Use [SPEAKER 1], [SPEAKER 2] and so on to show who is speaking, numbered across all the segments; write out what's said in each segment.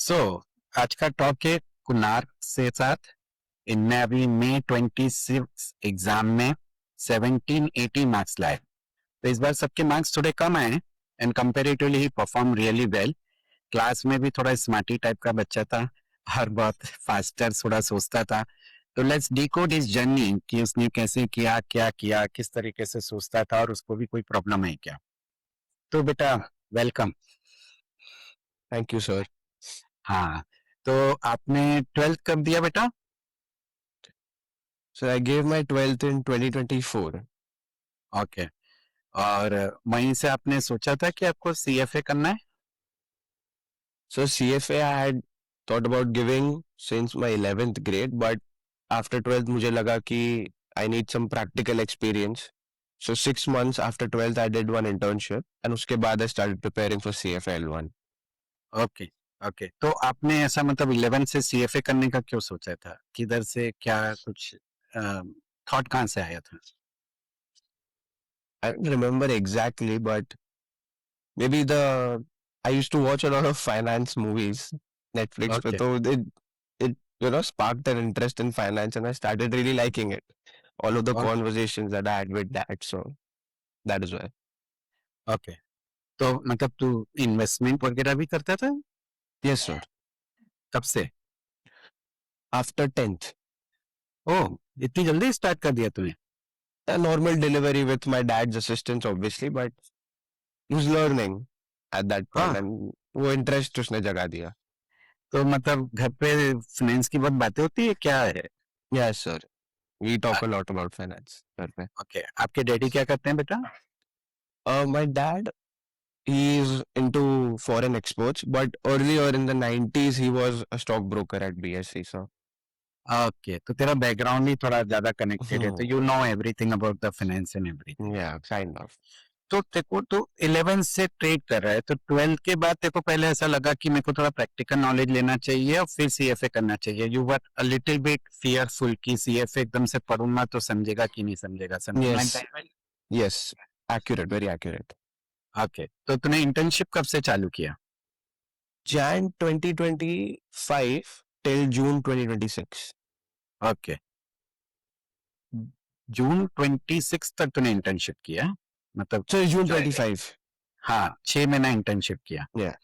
[SPEAKER 1] सो आज का टॉक है कुनार से साथ। इनने अभी मई 26 एग्जाम में 1780 मार्क्स लाए। तो इस बार सबके मार्क्स थोड़े कम आए and comparatively he perform really well. Class में भी थोड़ा स्मार्टी टाइप का बच्चा था और बहुत फास्टर थोड़ा सोचता था। तो लेट्स डिकोड इस जर्नी कि उसने कैसे किया, क्या किया, किस तरीके से सोचता था और उसको भी कोई प्रॉब्लम है क्या। तो बेटा वेलकम।
[SPEAKER 2] Thank you sir.
[SPEAKER 1] हाँ, तो आपने 12th कब दिया बेटा?
[SPEAKER 2] Sir I gave my 12th in 2024।
[SPEAKER 1] Okay. और वहीं से आपने सोचा था कि आपको सीएफए करना है?
[SPEAKER 2] Sir CFA I had thought about giving since my 11th ग्रेड, बट आफ्टर 12th मुझे लगा कि I need some practical experience. So 6 months after 12th I did one internship and उसके बाद I started preparing for CFA L1।
[SPEAKER 1] Okay. Okay, तो आपने ऐसा मतलब 11 से सीएफए करने का क्यों सोचा था? किधर से क्या कुछ थॉट कहाँ से आया था?
[SPEAKER 2] I don't remember exactly, but maybe I used to watch a lot of finance movies Netflix पे,
[SPEAKER 1] ओके।
[SPEAKER 2] तो it sparked an interest in finance and I started really liking it. All of the
[SPEAKER 1] okay.
[SPEAKER 2] conversations that I had with dad, so that is why.
[SPEAKER 1] Okay, तो मतलब तू investment वगैरह भी करता था?
[SPEAKER 2] Yes, sir.
[SPEAKER 1] कब से?
[SPEAKER 2] After 10th,
[SPEAKER 1] ओह, इतनी जल्दी स्टार्ट कर दिया तूने?
[SPEAKER 2] a normal delivery with my dad's assistance, obviously, but he was learning at that point,
[SPEAKER 1] हाँ,
[SPEAKER 2] and वो interest उसने जगा दिया.
[SPEAKER 1] तो मतलब घर पे फाइनेंस की बहुत बातें होती है क्या है?
[SPEAKER 2] Yes, sir. We talk a lot about finance घर पे.
[SPEAKER 1] ओके, आपके डैडी क्या करते हैं बेटा?
[SPEAKER 2] My dad, he is into foreign exports, but earlier in the 90s, he was a stockbroker at BSE. So,
[SPEAKER 1] okay, तो तेरा बैकग्राउंड ही थोड़ा ज्यादा कनेक्टेड है, तो you know everything about the finance and everything.
[SPEAKER 2] yeah, kind of.
[SPEAKER 1] तो तेको तो 11 से ट्रेड कर रहा है, तो 12th के बाद तेको पहले ऐसा लगा कि मेरे को थोड़ा प्रैक्टिकल नॉलेज लेना चाहिए और फिर सीएफए करना चाहिए। You were a little bit fearful कि सीएफए एकदम से पढ़ूंगा तो समझेगा कि नहीं समझेगा, something like
[SPEAKER 2] Yes,
[SPEAKER 1] that.
[SPEAKER 2] yes, accurate, very accurate.
[SPEAKER 1] Okay, तो तूने इंटर्नशिप कब से चालू किया?
[SPEAKER 2] Jan 2025 till June 2026.
[SPEAKER 1] ओके, जून 26 तक तूने इंटर्नशिप किया, मतलब
[SPEAKER 2] So, June
[SPEAKER 1] जो
[SPEAKER 2] 25.
[SPEAKER 1] हाँ 6 महीना इंटर्नशिप किया।
[SPEAKER 2] Yeah.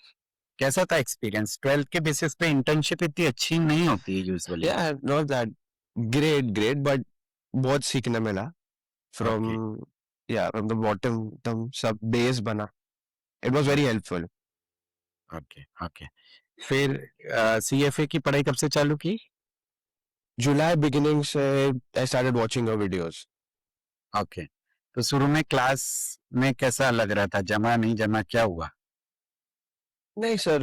[SPEAKER 1] कैसा था एक्सपीरियंस? 12th के बेसिस पे इंटर्नशिप इतनी अच्छी नहीं होती है usually.
[SPEAKER 2] Yeah, not that great, but बहुत सीखने मिला
[SPEAKER 1] okay.
[SPEAKER 2] from, yeah, from the bottom, तुम सब base बना. It was very helpful.
[SPEAKER 1] Okay. Okay, फिर सीएफए की पढ़ाई कब से चालू की?
[SPEAKER 2] July beginning से I started watching her videos.
[SPEAKER 1] Okay, तो शुरू में क्लास में कैसा लग रहा था, जमा नहीं जमा, क्या हुआ?
[SPEAKER 2] नहीं sir,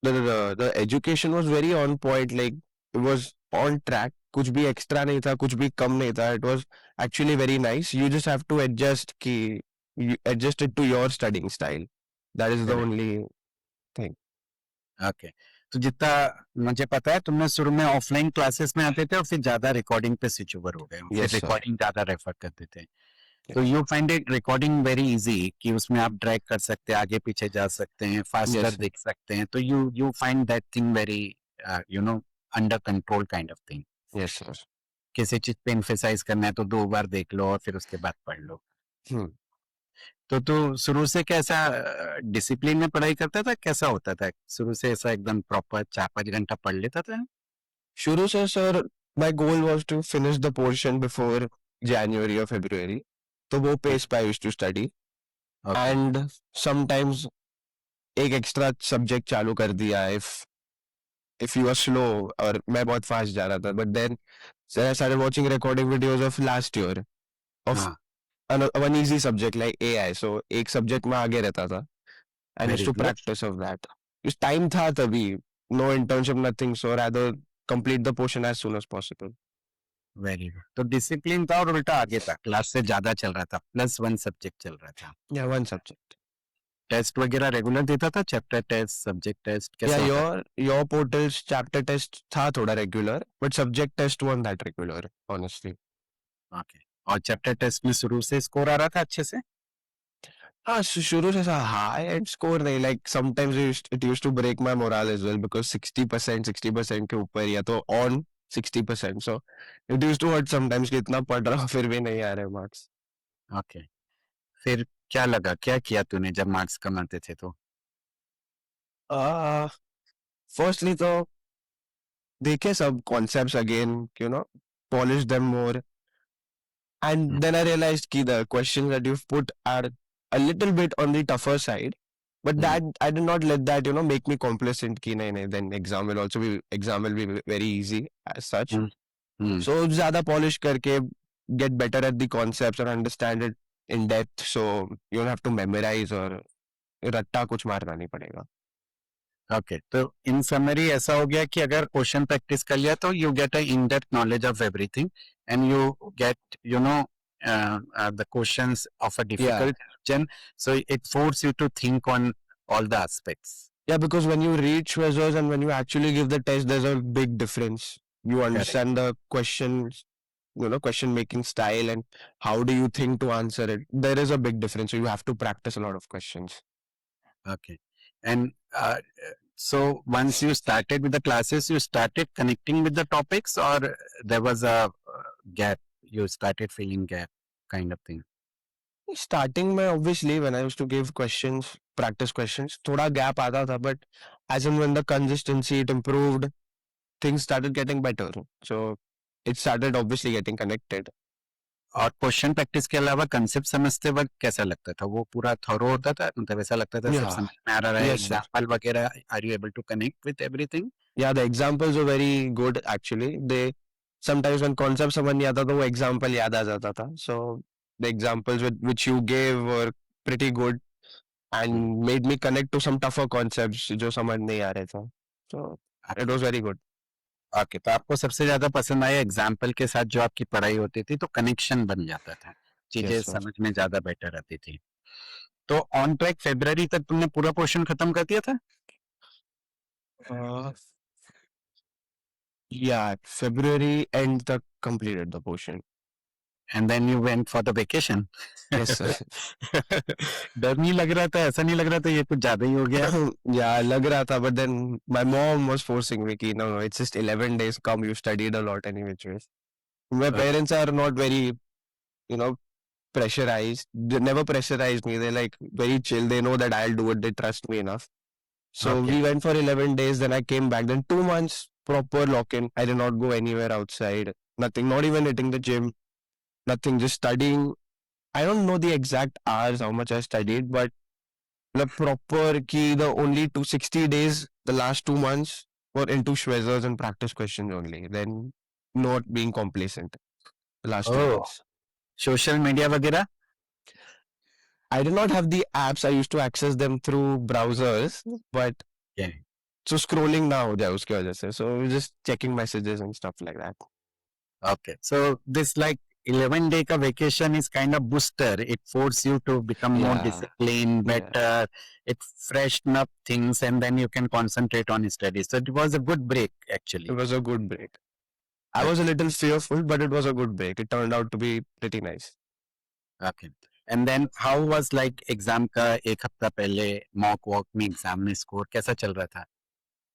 [SPEAKER 2] the education was very on point, like it was on track. कुछ भी extra नहीं था, कुछ भी कम नहीं था. It was actually very nice. You just have to adjust it to your studying style. That is the
[SPEAKER 1] correct.
[SPEAKER 2] only thing.
[SPEAKER 1] Okay, तो जितना मुझे पता है तुमने शुरू में ऑफलाइन क्लासेस में आते थे और फिर ज्यादा रिकॉर्डिंग पे स्विच ओवर हो गए, फिर
[SPEAKER 2] Yes sir.
[SPEAKER 1] रिकॉर्डिंग ज्यादा रेफर करते थे।
[SPEAKER 2] Yeah.
[SPEAKER 1] तो you find it recording very easy कि उसमें आप ड्रैग कर सकते हैं, आगे पीछे जा सकते हैं,
[SPEAKER 2] Yes
[SPEAKER 1] फास्टर
[SPEAKER 2] sir.
[SPEAKER 1] देख सकते हैं, तो you find that thing very you know under control kind of thing.
[SPEAKER 2] Yes sir.
[SPEAKER 1] किसी चीज पे एम्फेसाइज करना है तो 2 बार देख लो और फिर उसके बाद पढ़ लो।
[SPEAKER 2] Hmm.
[SPEAKER 1] तो तू शुरू से कैसा डिसिप्लिन में पढ़ाई करता था, कैसा होता था शुरू से? ऐसा एकदम प्रॉपर 4-5 घंटा पढ़ लेता था?
[SPEAKER 2] शुरू से sir, my goal was to finish the portion before January or February. तो वो pace पे I used to study.
[SPEAKER 1] Okay.
[SPEAKER 2] And sometimes एक एक्स्ट्रा सब्जेक्ट चालू कर दिया if you are slow, और मैं बहुत फास्ट जा रहा था, but then so I started watching recording videos of last year of
[SPEAKER 1] हाँ,
[SPEAKER 2] one easy subject like AI, so एक सब्जेक्ट में आगे रहता था and used
[SPEAKER 1] very
[SPEAKER 2] to
[SPEAKER 1] good.
[SPEAKER 2] practice of that. उस टाइम था तभी, no internship, nothing, so rather complete the portion as soon as possible.
[SPEAKER 1] Very good, तो डिसिप्लिन था और उल्टा आगे था, क्लास से ज्यादा चल रहा था, +1 सब्जेक्ट चल रहा था।
[SPEAKER 2] Yeah, one subject.
[SPEAKER 1] टेस्ट वगैरह रेगुलर देता था, chapter test, subject test,
[SPEAKER 2] Yeah,
[SPEAKER 1] कैसा होता था?
[SPEAKER 2] your portal's chapter test था थोड़ा regular, but subject test wasn't that regular, honestly.
[SPEAKER 1] Okay, और चैप्टर टेस्ट में शुरू से स्कोर आ रहा था अच्छे से?
[SPEAKER 2] हाँ, शुरू से ऐसा हाई एंड स्कोर नहीं, like sometimes it used to break my morale as well because 60% के ऊपर या तो on 60%, so it used to hurt sometimes कि इतना पढ़ रहा हूँ फिर भी नहीं आ रहे मार्क्स।
[SPEAKER 1] ओके, फिर क्या लगा, क्या किया तूने जब मार्क्स कम आते थे तो?
[SPEAKER 2] अ, फर्स्टली तो देखे सब concepts again, polish them more,
[SPEAKER 1] hmm,
[SPEAKER 2] and then I realized कि the questions that you've put are a little bit on the tougher side, but
[SPEAKER 1] hmm,
[SPEAKER 2] that I did not let that make me complacent कि नहीं, then exam will be very easy as such.
[SPEAKER 1] Hmm, hmm,
[SPEAKER 2] So ज़्यादा polish करके get better at the concepts or understand it in depth, so you don't have to memorize और रट्टा कुछ मारना नहीं पड़ेगा.
[SPEAKER 1] ओके, तो इन समरी ऐसा हो गया कि अगर क्वेश्चन प्रैक्टिस कर लिया तो you get a in depth knowledge of everything and you get the questions of a
[SPEAKER 2] Yeah.
[SPEAKER 1] Difficult question, so it force you to think on all the aspects.
[SPEAKER 2] Yeah, because when you read Schweizers and when you actually give the test, there's a big difference. You
[SPEAKER 1] correct.
[SPEAKER 2] understand the questions, question making style, and how do you think to answer it. There is a big difference. So you have to practice a lot of questions.
[SPEAKER 1] Okay. And so once you started with the classes, you started connecting with the topics, or there was a gap? You started feeling gap kind of thing.
[SPEAKER 2] Starting में obviously when I used to give questions, practice questions, थोड़ा gap आता था, but as and when the consistency it improved, things started getting better. So it started obviously getting connected.
[SPEAKER 1] और question practice के अलावा concept समझते वक्त कैसा लगता था? वो पूरा थॉरो होता था, मतलब ऐसा लगता था सब
[SPEAKER 2] Yeah.
[SPEAKER 1] समझ में आ रहा है,
[SPEAKER 2] Yes, sir.
[SPEAKER 1] एग्जाम्पल वगैरह, are you able to connect with everything?
[SPEAKER 2] Yeah, the examples were very good actually. They sometimes when concept समझ नहीं आता तो वो example याद आ जाता था. So the examples which you gave were pretty good and made me connect to some tougher concepts जो समझ नहीं आ रहे थे. So it was very good.
[SPEAKER 1] Okay, तो आपको सबसे ज्यादा पसंद आया एग्जाम्पल के साथ जो आपकी पढ़ाई होती थी, तो कनेक्शन बन जाता था,
[SPEAKER 2] Yes,
[SPEAKER 1] चीजें
[SPEAKER 2] sir.
[SPEAKER 1] समझ में ज्यादा बेटर आती थी. तो ऑन ट्रैक फरवरी तक तुमने पूरा पोर्शन खत्म कर दिया था?
[SPEAKER 2] Uh, yeah, February end तक completed the portion.
[SPEAKER 1] And then you went for the vacation.
[SPEAKER 2] Yes, sir.
[SPEAKER 1] डर नहीं लग रहा था, ऐसा नहीं लग रहा था ये कुछ ज्यादा ही हो गया?
[SPEAKER 2] Yeah, लग रहा था, but then my mom was forcing me कि no, it's just 11 days, come, you studied a lot anyway. My parents are not very, you know, pressurized. They never pressurized me. They're like very chill. They know that I'll do it. They trust me enough. So
[SPEAKER 1] okay,
[SPEAKER 2] we went for 11 days. Then I came back. Then 2 months proper lock-in. I did not go anywhere outside. Nothing. Not even hitting the gym. Nothing. Just studying. I don't know the exact hours how much I studied, but the proper key. The only 260 days. The last 2 months were into Schweizers and practice questions only. Then not being complacent. The last two
[SPEAKER 1] oh,
[SPEAKER 2] months.
[SPEAKER 1] Social media वगैरह?
[SPEAKER 2] I did not have the apps. I used to access them through browsers, but so scrolling ना हो जाए उसकी वजह से. So just checking messages and stuff like that.
[SPEAKER 1] Okay, so this like 11-day ka vacation is kind of booster. It forces you to become more
[SPEAKER 2] Yeah,
[SPEAKER 1] disciplined,
[SPEAKER 2] yeah.
[SPEAKER 1] better. It freshen up things, and then you can concentrate on studies. So it was a good break, actually.
[SPEAKER 2] It was a good break. I was a little fearful, but it was a good break. It turned out to be pretty nice.
[SPEAKER 1] Okay. And then how was like exam का एक हफ्ता पहले mock walk में exam में score कैसा चल रहा था?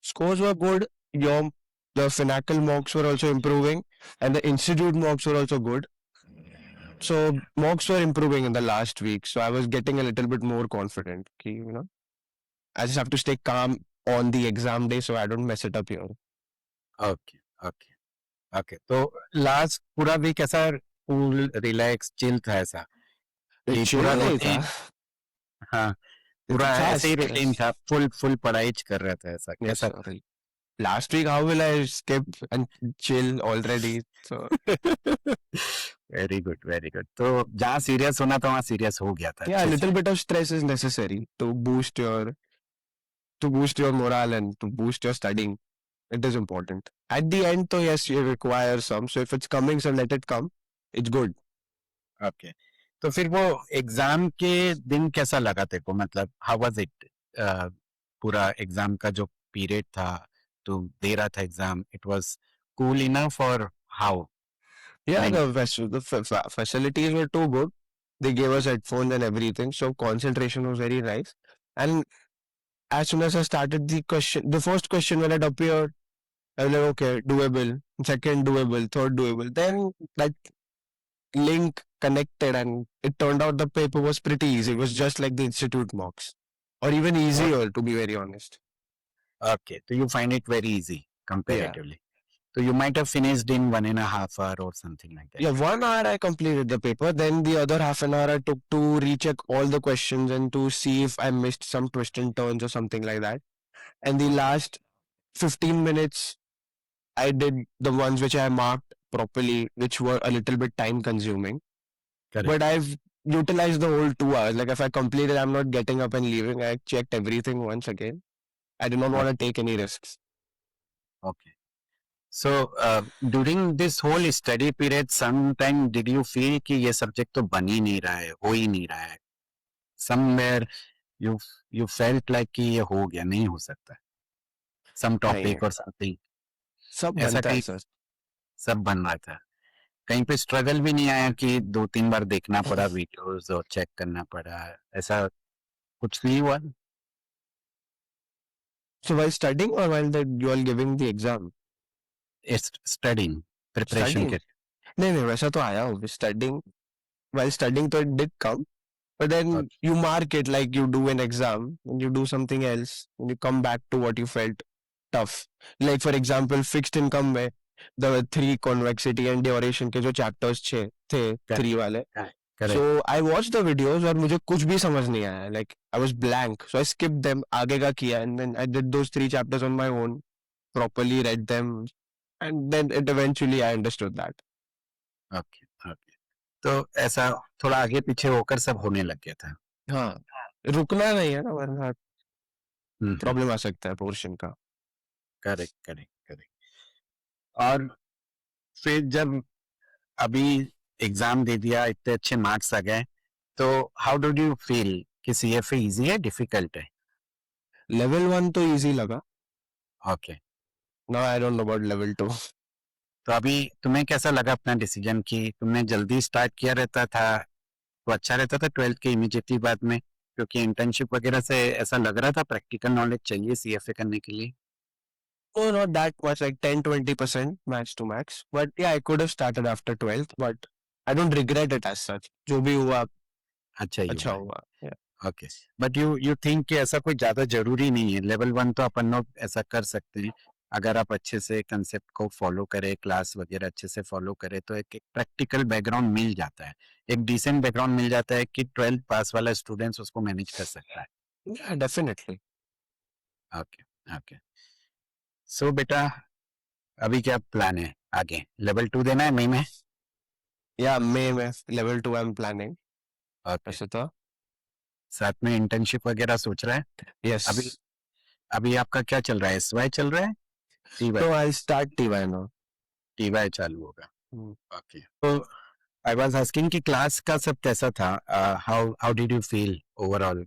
[SPEAKER 2] Scores were good. The Finacle mocks were also improving, and the Institute mocks were also good. So mocks were improving in the last week. So I was getting a little bit more confident. I just have to stay calm on the exam day so I don't mess it up here.
[SPEAKER 1] Okay, okay, okay. तो last पूरा week ऐसा cool, relax, chill था ऐसा कि
[SPEAKER 2] chill
[SPEAKER 1] पूरा
[SPEAKER 2] नहीं
[SPEAKER 1] routine?
[SPEAKER 2] था.
[SPEAKER 1] हाँ,
[SPEAKER 2] ये तो
[SPEAKER 1] पूरा
[SPEAKER 2] था
[SPEAKER 1] ऐसे ही routine
[SPEAKER 2] stress.
[SPEAKER 1] था, full पढ़ाई कर रहा था ऐसा,
[SPEAKER 2] Yes,
[SPEAKER 1] कैसा
[SPEAKER 2] sir.
[SPEAKER 1] था?
[SPEAKER 2] Last week, how will I skip and chill already? So
[SPEAKER 1] very good, very good. तो जहाँ सीरियस होना था वहाँ सीरियस हो गया था
[SPEAKER 2] yeah, a
[SPEAKER 1] अच्छे से.
[SPEAKER 2] little bit of stress is necessary to boost your morale and to boost your studying. It is important. At the end, though, yes, you require some. So if it's coming, so let it come. It's good.
[SPEAKER 1] Okay, तो फिर वो exam के दिन कैसा लगा तेरे को, मतलब हाउ वाज इट? पूरा एग्जाम का जो पीरियड था, तू दे रहा था exam, it was cool enough और how?
[SPEAKER 2] Yeah,
[SPEAKER 1] like
[SPEAKER 2] the facilities were too good. They gave us headphones and everything, so concentration was very nice. And as soon as I started the first question when it appeared, I was like, okay, doable. Second, doable. Third, doable. Then that link connected, and it turned out the paper was pretty easy. It was just like the institute mocks, or even easier, to be very honest.
[SPEAKER 1] Okay, so you find it very easy
[SPEAKER 2] Yeah.
[SPEAKER 1] comparatively. So you might have finished in 1.5 hours or something like that.
[SPEAKER 2] Yeah, 1 hour I completed the paper. Then the other half an hour I took to recheck all the questions and to see if I missed some twist and turns or something like that. And the last 15 minutes, I did the ones which I marked properly, which were a little bit time consuming.
[SPEAKER 1] Correct.
[SPEAKER 2] But I've utilized the whole 2 hours. Like if I completed, I'm not getting up and leaving. I checked everything once again. I did not want to take any risks.
[SPEAKER 1] Okay. So during this whole study period, sometime did you feel कि ये subject तो बन ही नहीं रहा है, हो ही नहीं रहा है? Somewhere you felt like कि ये हो गया, नहीं हो सकता. Some
[SPEAKER 2] नहीं
[SPEAKER 1] topic or something.
[SPEAKER 2] सब
[SPEAKER 1] ऐसा
[SPEAKER 2] बनता है
[SPEAKER 1] कहीं
[SPEAKER 2] सर.
[SPEAKER 1] सब बन रहा था. कहीं पे स्ट्रगल भी नहीं आया कि 2-3 बार देखना पड़ा वीडियोस और चेक करना पड़ा. ऐसा कुछ नहीं हुआ?
[SPEAKER 2] So while studying or while that you are giving the exam?
[SPEAKER 1] It's studying, preparation
[SPEAKER 2] Studying.
[SPEAKER 1] के.
[SPEAKER 2] नहीं नहीं वैसा तो आया हो. Studying, while studying तो it did come. But then
[SPEAKER 1] Okay.
[SPEAKER 2] you mark it like you do an exam and you do something else and you come back to what you felt tough. Like for example, fixed income में the 3 convexity and duration के जो chapters थे
[SPEAKER 1] Correct.
[SPEAKER 2] 3 वाले.
[SPEAKER 1] Correct.
[SPEAKER 2] So I watched the videos और मुझे कुछ भी समझ नहीं आया. Like I was blank. So I skipped them. आगे का किया and then I did those 3 chapters on my own. Properly read them and then it eventually I understood that.
[SPEAKER 1] Okay. Okay. तो ऐसा थोड़ा आगे पीछे होकर सब होने लग गया था.
[SPEAKER 2] हाँ. रुकना नहीं है ना वरना
[SPEAKER 1] हम्म.
[SPEAKER 2] प्रॉब्लम आ सकता है पोर्शन का.
[SPEAKER 1] Correct correct correct. और फिर जब अभी एग्जाम दे दिया, इतने अच्छे मार्क्स आ गए, तो हाउ डू यू फील कि सीएफए इजी है, डिफिकल्ट है?
[SPEAKER 2] लेवल 1 तो इजी लगा.
[SPEAKER 1] Okay.
[SPEAKER 2] Now I don't know about level 2.
[SPEAKER 1] तो अभी तुम्हें कैसा लगा अपना डिसीजन कि तुमने जल्दी स्टार्ट किया रहता था तो अच्छा रहता था 12th के इमीडिएटली बाद में, क्योंकि इंटर्नशिप वगैरह से ऐसा लग रहा था प्रैक्टिकल नॉलेज चाहिए सीएफए करने के लिए.
[SPEAKER 2] Oh, not that much, like 10-20% max to max. But yeah, I could have started after 12th, but I don't regret it as such. जो भी हुआ
[SPEAKER 1] अच्छा ही
[SPEAKER 2] अच्छा
[SPEAKER 1] हुआ.
[SPEAKER 2] हुआ. Yeah.
[SPEAKER 1] Okay. But you think कि ऐसा कोई ज्यादा जरूरी नहीं है? लेवल 1 तो अपन लोग ऐसा कर सकते हैं अगर आप अच्छे से कंसेप्ट को फॉलो करें, क्लास वगैरह अच्छे से फॉलो करें, तो एक प्रैक्टिकल बैकग्राउंड मिल जाता है, एक डिसेंट बैकग्राउंड मिल जाता है कि 12th पास वाला स्टूडेंट्स उसको मैनेज कर सकता है.
[SPEAKER 2] Yeah, definitely.
[SPEAKER 1] ओके. ओके. सो बेटा, अभी क्या प्लान है आगे? लेवल 2 देना है मई में?
[SPEAKER 2] Yeah, May में level 2 I'm planning.
[SPEAKER 1] ओके.
[SPEAKER 2] ऐसा था.
[SPEAKER 1] साथ में इंटर्नशिप वगैरह सोच रहा है?
[SPEAKER 2] Yes.
[SPEAKER 1] अभी आपका क्या चल रहा है? एसवाई चल रहा है? TY?
[SPEAKER 2] So I'll start TY now.
[SPEAKER 1] TY चालू होगा.
[SPEAKER 2] Hmm.
[SPEAKER 1] ओके. तो आई वाज आस्किंग कि क्लास का सब कैसा था? How did you feel overall?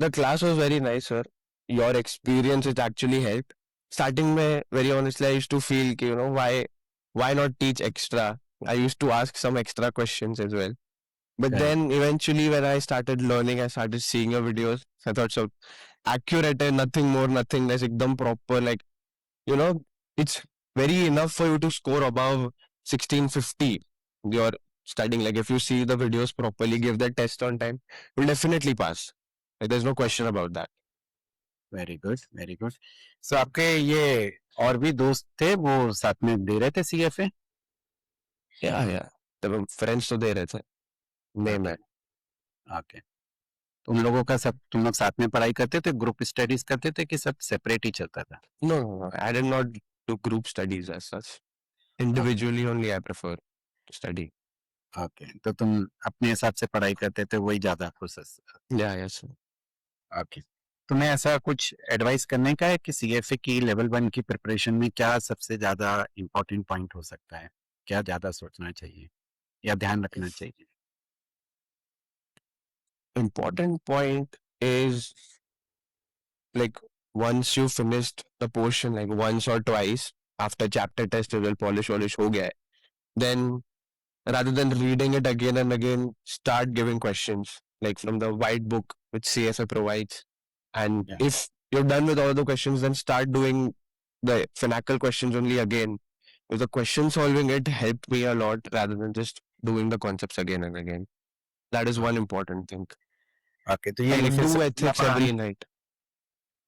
[SPEAKER 2] The class was very nice, sir. Your experience it actually helped. Starting में, very honestly, I used to feel कि, you know, why not teach extra? I used to ask some extra questions as well. But
[SPEAKER 1] Correct.
[SPEAKER 2] then eventually when I started learning, I started seeing your videos. I thought so accurate and nothing more, nothing less, ekdam proper. Like, you know, it's very enough for you to score above 1650. You're studying. Like if you see the videos properly, give the test on time, you'll definitely pass. Like, there's no question about that.
[SPEAKER 1] Very good, very good. So आपके ये और भी दोस्त थे, वो साथ में दे रहे थे सीएफए?
[SPEAKER 2] Yeah. तब friends तो दे रहे थे. नहीं मैं.
[SPEAKER 1] ओके. उन लोगों का सब तुम लोग साथ में पढ़ाई करते थे, ग्रुप स्टडीज करते थे कि सब सेपरेट ही चलता था?
[SPEAKER 2] No. I did not do group studies as such. Individually only I prefer to study.
[SPEAKER 1] Okay. तो तुम अपने हिसाब से पढ़ाई करते थे, वही ज्यादा खुश?
[SPEAKER 2] Yeah, yes.
[SPEAKER 1] ओके. तुम्हें ऐसा कुछ एडवाइस करने का है कि सीएफए की लेवल 1 की प्रिपरेशन में क्या सबसे ज्यादा इम्पोर्टेंट पॉइंट हो सकता है? क्या ज्यादा सोचना चाहिए या ध्यान रखना चाहिए?
[SPEAKER 2] Important point is like once you finished the portion like once or twice after chapter test result polish हो गया है, then rather than reading it again and again, start giving questions like from the white book which CFA provides. And
[SPEAKER 1] Yeah.
[SPEAKER 2] if you're done with all the questions, then start doing the Finacle questions only again. Because the question solving it helped me a lot rather than just doing the concepts again and again. That is one important thing.
[SPEAKER 1] Okay, तो ये
[SPEAKER 2] And do
[SPEAKER 1] emphasize
[SPEAKER 2] ethics every night.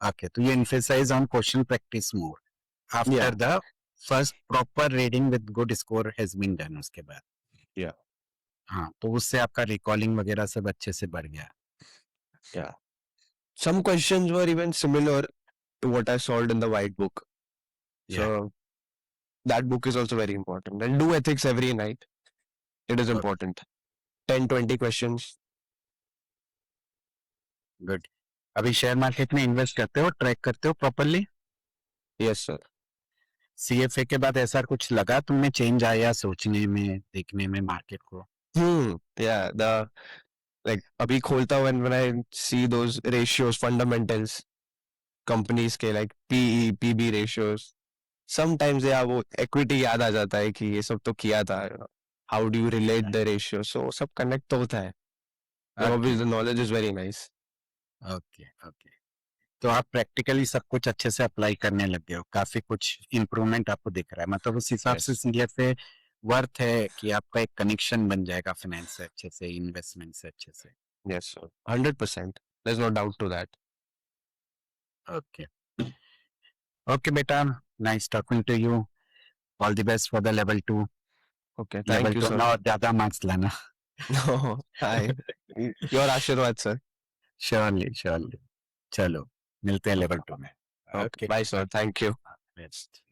[SPEAKER 1] Okay, तो ये emphasize on question practice more after
[SPEAKER 2] Yeah.
[SPEAKER 1] the first proper reading with good score has been done उसके बाद.
[SPEAKER 2] Yeah.
[SPEAKER 1] हाँ, तो उससे आपका रिकॉलिंग वगैरह सब अच्छे से बढ़ गया.
[SPEAKER 2] Yeah. Some questions were even similar to what I solved in the white book.
[SPEAKER 1] Yeah.
[SPEAKER 2] So that book is also very important. And do ethics every night. It is
[SPEAKER 1] Okay.
[SPEAKER 2] important. 10-20 questions.
[SPEAKER 1] Good. अभी share market में invest करते हो, track करते हो properly?
[SPEAKER 2] Yes, sir.
[SPEAKER 1] CFA के बाद ऐसा कुछ लगा तुमने चेंज आया सोचने में, देखने में मार्केट को?
[SPEAKER 2] Yeah, the like abhi kholta when I see those ratios, fundamentals, companies के like PE, PB ratios. Sometimes yeah, वो equity याद आ जाता है कि ये सब तो किया था. How do you relate the ratio? So सब connect तो होता है. So obviously the knowledge is very nice.
[SPEAKER 1] Okay okay. तो आप प्रैक्टिकली सब कुछ अच्छे से अप्लाई करने लग गए हो, काफी कुछ इम्प्रूवमेंट आपको दिख रहा है, मतलब उस हिसाब से
[SPEAKER 2] Yes.
[SPEAKER 1] सीएफए वर्थ है कि आपका एक कनेक्शन बन जाएगा फाइनेंस से अच्छे से, इन्वेस्टमेंट से अच्छे से.
[SPEAKER 2] Yes, sir. 100%. There's no doubt to that.
[SPEAKER 1] Okay okay बेटा, nice talking to you. All the best for the level 2.
[SPEAKER 2] Okay,
[SPEAKER 1] level
[SPEAKER 2] thank you,
[SPEAKER 1] 2
[SPEAKER 2] sir.
[SPEAKER 1] में और ज्यादा मार्क्स लाना.
[SPEAKER 2] No, hi. Your Ashirwad, sir.
[SPEAKER 1] Surely surely. चलो मिलते हैं level 2 में.
[SPEAKER 2] Okay, bye, sir. Thank you.
[SPEAKER 1] Best.